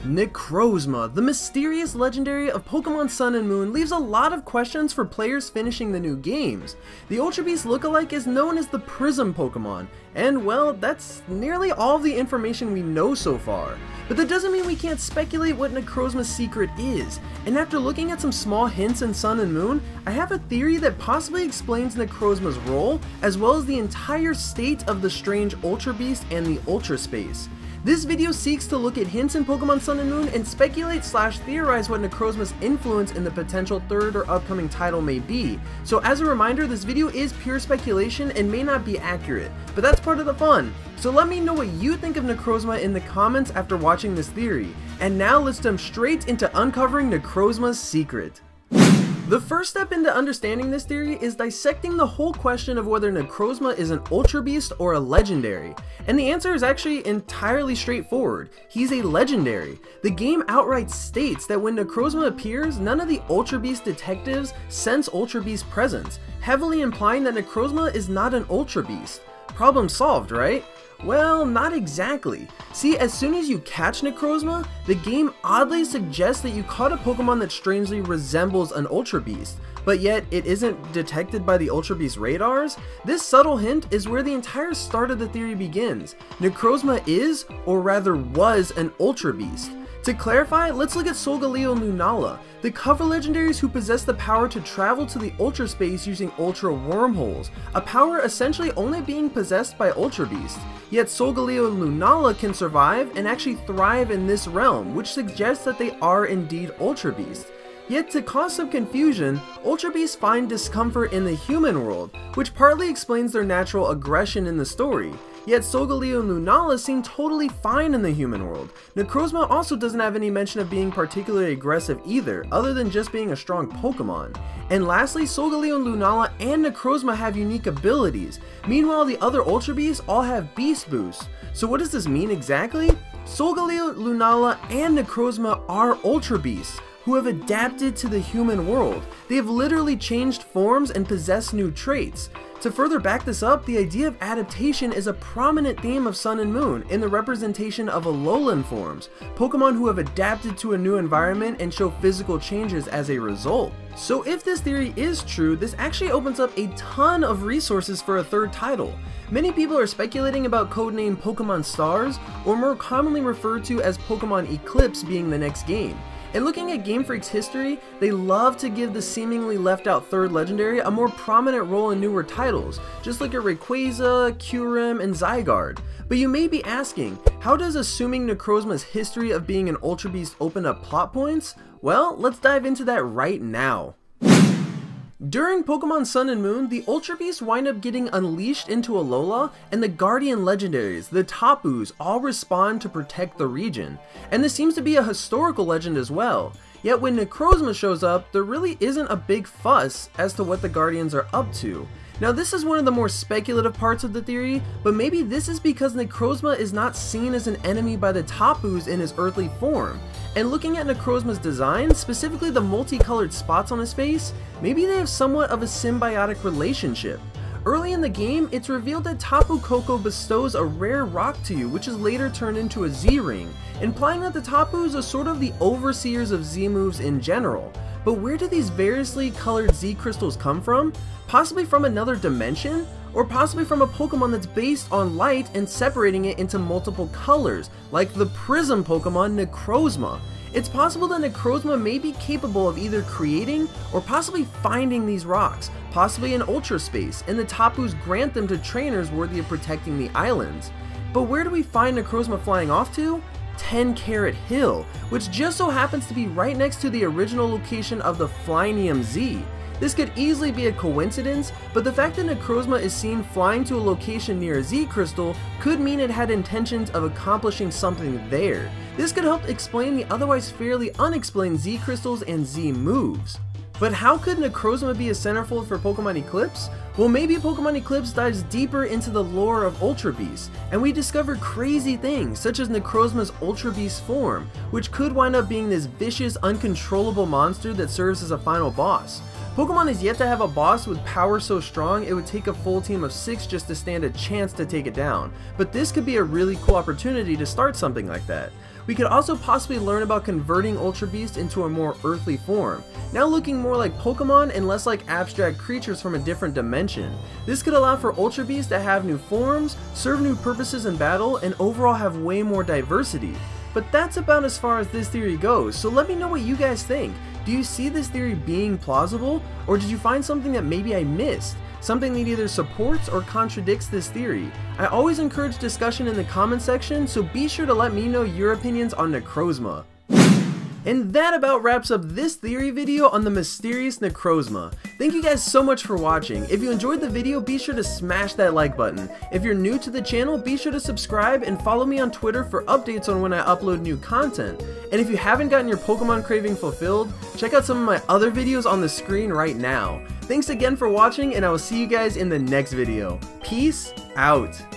Necrozma, the mysterious legendary of Pokemon Sun and Moon, leaves a lot of questions for players finishing the new games. The Ultra Beast lookalike is known as the Prism Pokemon, and well, that's nearly all of the information we know so far. But that doesn't mean we can't speculate what Necrozma's secret is, and after looking at some small hints in Sun and Moon, I have a theory that possibly explains Necrozma's role, as well as the entire state of the strange Ultra Beast and the Ultra Space. This video seeks to look at hints in Pokemon Sun and Moon and speculate/theorize what Necrozma's influence in the potential third or upcoming title may be. So as a reminder, this video is pure speculation and may not be accurate, but that's part of the fun. So let me know what you think of Necrozma in the comments after watching this theory. And now let's jump straight into uncovering Necrozma's secret. The first step into understanding this theory is dissecting the whole question of whether Necrozma is an Ultra Beast or a Legendary. And the answer is actually entirely straightforward. He's a Legendary. The game outright states that when Necrozma appears, none of the Ultra Beast detectives sense Ultra Beast's presence, heavily implying that Necrozma is not an Ultra Beast. Problem solved, right? Well, not exactly. See, as soon as you catch Necrozma, the game oddly suggests that you caught a Pokemon that strangely resembles an Ultra Beast, but yet it isn't detected by the Ultra Beast radars. This subtle hint is where the entire start of the theory begins. Necrozma is, or rather was, an Ultra Beast. To clarify, let's look at Solgaleo and Lunala, the cover legendaries who possess the power to travel to the Ultra Space using Ultra Wormholes, a power essentially only being possessed by Ultra Beasts. Yet Solgaleo and Lunala can survive and actually thrive in this realm, which suggests that they are indeed Ultra Beasts. Yet to cause some confusion, Ultra Beasts find discomfort in the human world, which partly explains their natural aggression in the story. Yet Solgaleo and Lunala seem totally fine in the human world. Necrozma also doesn't have any mention of being particularly aggressive either, other than just being a strong Pokemon. And lastly, Solgaleo and Lunala and Necrozma have unique abilities. Meanwhile, the other Ultra Beasts all have Beast Boosts. So what does this mean exactly? Solgaleo, Lunala, and Necrozma are Ultra Beasts who have adapted to the human world. They have literally changed forms and possess new traits. To further back this up, the idea of adaptation is a prominent theme of Sun and Moon in the representation of Alolan forms, Pokemon who have adapted to a new environment and show physical changes as a result. So if this theory is true, this actually opens up a ton of resources for a third title. Many people are speculating about codename Pokemon Stars, or more commonly referred to as Pokemon Eclipse, being the next game. And looking at Gamefreak's history, they love to give the seemingly left out third legendary a more prominent role in newer titles, just look at Rayquaza, Kyurem, and Zygarde. But you may be asking, how does assuming Necrozma's history of being an Ultra Beast open up plot points? Well, let's dive into that right now. During Pokemon Sun and Moon, the Ultra Beasts wind up getting unleashed into Alola, and the Guardian Legendaries, the Tapus, all respond to protect the region. And this seems to be a historical legend as well. Yet when Necrozma shows up, there really isn't a big fuss as to what the Guardians are up to. Now this is one of the more speculative parts of the theory, but maybe this is because Necrozma is not seen as an enemy by the Tapus in his earthly form. And looking at Necrozma's design, specifically the multicolored spots on his face, maybe they have somewhat of a symbiotic relationship. Early in the game, it's revealed that Tapu Koko bestows a rare rock to you, which is later turned into a Z-Ring, implying that the Tapus are sort of the overseers of Z-moves in general. But where do these variously colored Z-crystals come from? Possibly from another dimension? Or possibly from a Pokemon that's based on light and separating it into multiple colors, like the Prism Pokemon Necrozma. It's possible that Necrozma may be capable of either creating or possibly finding these rocks, possibly in Ultra Space, and the Tapus grant them to trainers worthy of protecting the islands. But where do we find Necrozma flying off to? 10 Carat Hill, which just so happens to be right next to the original location of the Flynium Z. This could easily be a coincidence, but the fact that Necrozma is seen flying to a location near a Z-crystal could mean it had intentions of accomplishing something there. This could help explain the otherwise fairly unexplained Z-crystals and Z-moves. But how could Necrozma be a centerfold for Pokemon Eclipse? Well, maybe Pokemon Eclipse dives deeper into the lore of Ultra Beasts, and we discover crazy things such as Necrozma's Ultra Beast form, which could wind up being this vicious, uncontrollable monster that serves as a final boss. Pokemon is yet to have a boss with power so strong it would take a full team of 6 just to stand a chance to take it down, but this could be a really cool opportunity to start something like that. We could also possibly learn about converting Ultra Beast into a more earthly form, now looking more like Pokemon and less like abstract creatures from a different dimension. This could allow for Ultra Beast to have new forms, serve new purposes in battle, and overall have way more diversity. But that's about as far as this theory goes, so let me know what you guys think. Do you see this theory being plausible, or did you find something that maybe I missed? Something that either supports or contradicts this theory? I always encourage discussion in the comment section, so be sure to let me know your opinions on Necrozma. And that about wraps up this theory video on the mysterious Necrozma. Thank you guys so much for watching. If you enjoyed the video, be sure to smash that like button. If you're new to the channel, be sure to subscribe and follow me on Twitter for updates on when I upload new content. And if you haven't gotten your Pokemon craving fulfilled, check out some of my other videos on the screen right now. Thanks again for watching, and I will see you guys in the next video. Peace out.